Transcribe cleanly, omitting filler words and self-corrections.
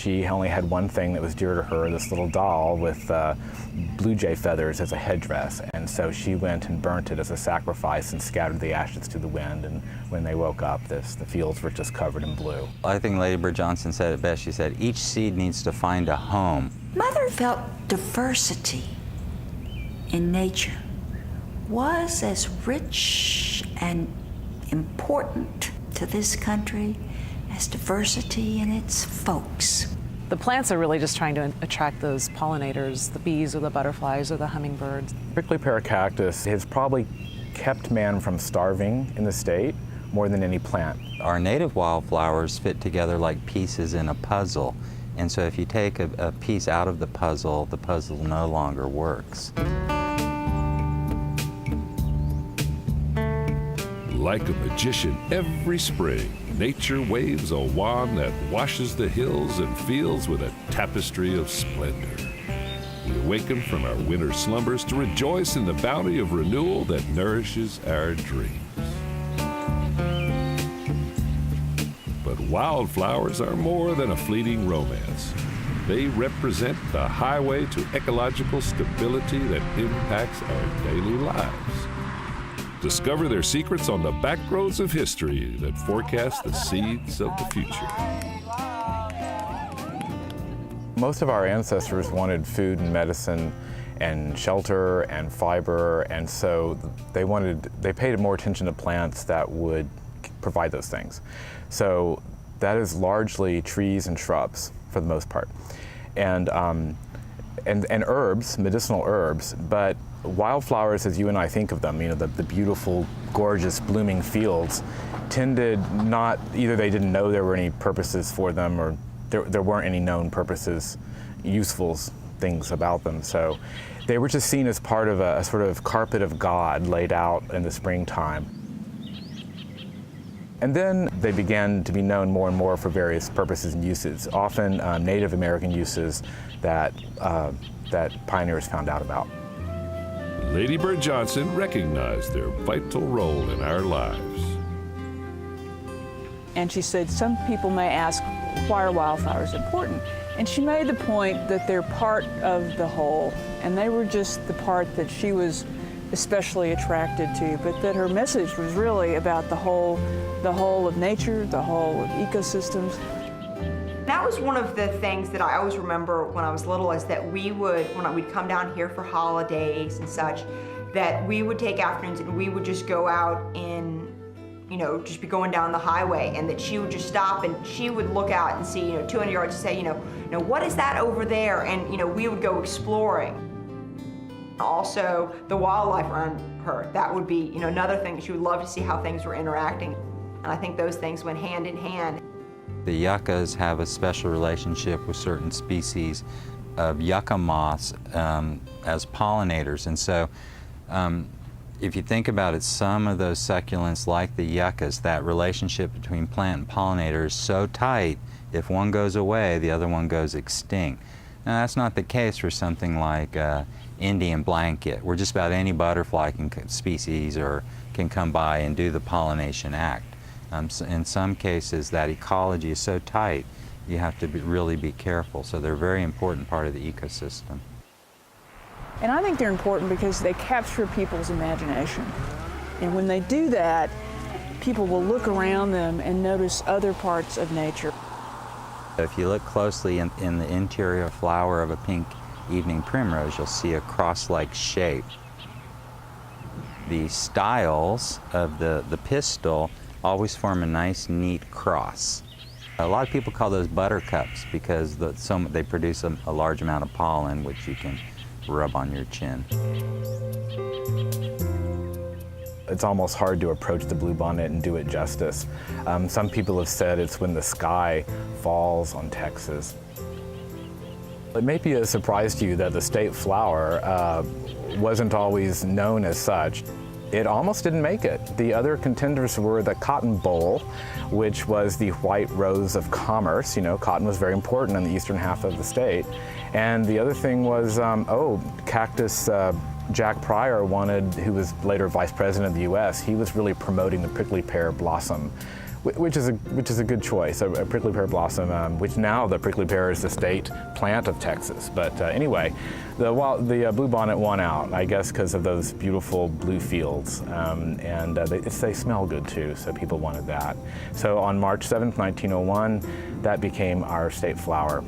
she only had one thing that was dear to her, this little doll with blue jay feathers as a headdress. And so she went and burnt it as a sacrifice and scattered the ashes to the wind. And when they woke up, the fields were just covered in blue. I think Lady Bird Johnson said it best. She said, each seed needs to find a home. Mother felt diversity in nature was as rich and important to this country as diversity in its folks. The plants are really just trying to attract those pollinators, the bees or the butterflies or the hummingbirds. Prickly pear cactus has probably kept man from starving in the state more than any plant. Our native wildflowers fit together like pieces in a puzzle. And so if you take a piece out of the puzzle no longer works. Like a magician, every spring, nature waves a wand that washes the hills and fields with a tapestry of splendor. We awaken from our winter slumbers to rejoice in the bounty of renewal that nourishes our dreams. But wildflowers are more than a fleeting romance. They represent the highway to ecological stability that impacts our daily lives. Discover their secrets on the back roads of history that forecast the seeds of the future. Most of our ancestors wanted food and medicine and shelter and fiber, and so they paid more attention to plants that would provide those things. So that is largely trees and shrubs for the most part, and herbs, medicinal herbs, but wildflowers, as you and I think of them, the beautiful, gorgeous, blooming fields, tended not, either they didn't know there were any purposes for them, or there weren't any known purposes, useful things about them. So they were just seen as part of a sort of carpet of God laid out in the springtime. And then they began to be known more and more for various purposes and uses, often Native American uses that pioneers found out about. Lady Bird Johnson recognized their vital role in our lives. And she said, some people may ask, why are wildflowers important? And she made the point that they're part of the whole, and they were just the part that she was especially attracted to, but that her message was really about the whole of nature, the whole of ecosystems. That was one of the things that I always remember when I was little, is that we would, when we'd come down here for holidays and such, that we would take afternoons and we would just go out in, just be going down the highway, and that she would just stop and she would look out and see, 200 yards and say, what is that over there? And, we would go exploring. Also, the wildlife around her, that would be, another thing that she would love to see how things were interacting. And I think those things went hand in hand. The yuccas have a special relationship with certain species of yucca moths as pollinators. And so if you think about it, some of those succulents, like the yuccas, that relationship between plant and pollinator is so tight, if one goes away, the other one goes extinct. Now, that's not the case for something like Indian blanket, where just about any butterfly species can come by and do the pollination act. In some cases, that ecology is so tight, you have to really be careful. So they're a very important part of the ecosystem. And I think they're important because they capture people's imagination. And when they do that, people will look around them and notice other parts of nature. If you look closely in the interior flower of a pink evening primrose, you'll see a cross-like shape. The styles of the pistil always form a nice, neat cross. A lot of people call those buttercups because they produce a large amount of pollen, which you can rub on your chin. It's almost hard to approach the bluebonnet and do it justice. Some people have said it's when the sky falls on Texas. It may be a surprise to you that the state flower wasn't always known as such. It almost didn't make it. The other contenders were the cotton boll, which was the white rose of commerce. Cotton was very important in the eastern half of the state. And the other thing was, Cactus Jack Pryor who was later vice president of the US, he was really promoting the prickly pear blossom, which is a good choice, a prickly pear blossom, which now the prickly pear is the state plant of Texas. But anyway, the bluebonnet won out, I guess, because of those beautiful blue fields, and they smell good too, so people wanted that. So on March 7th, 1901, that became our state flower.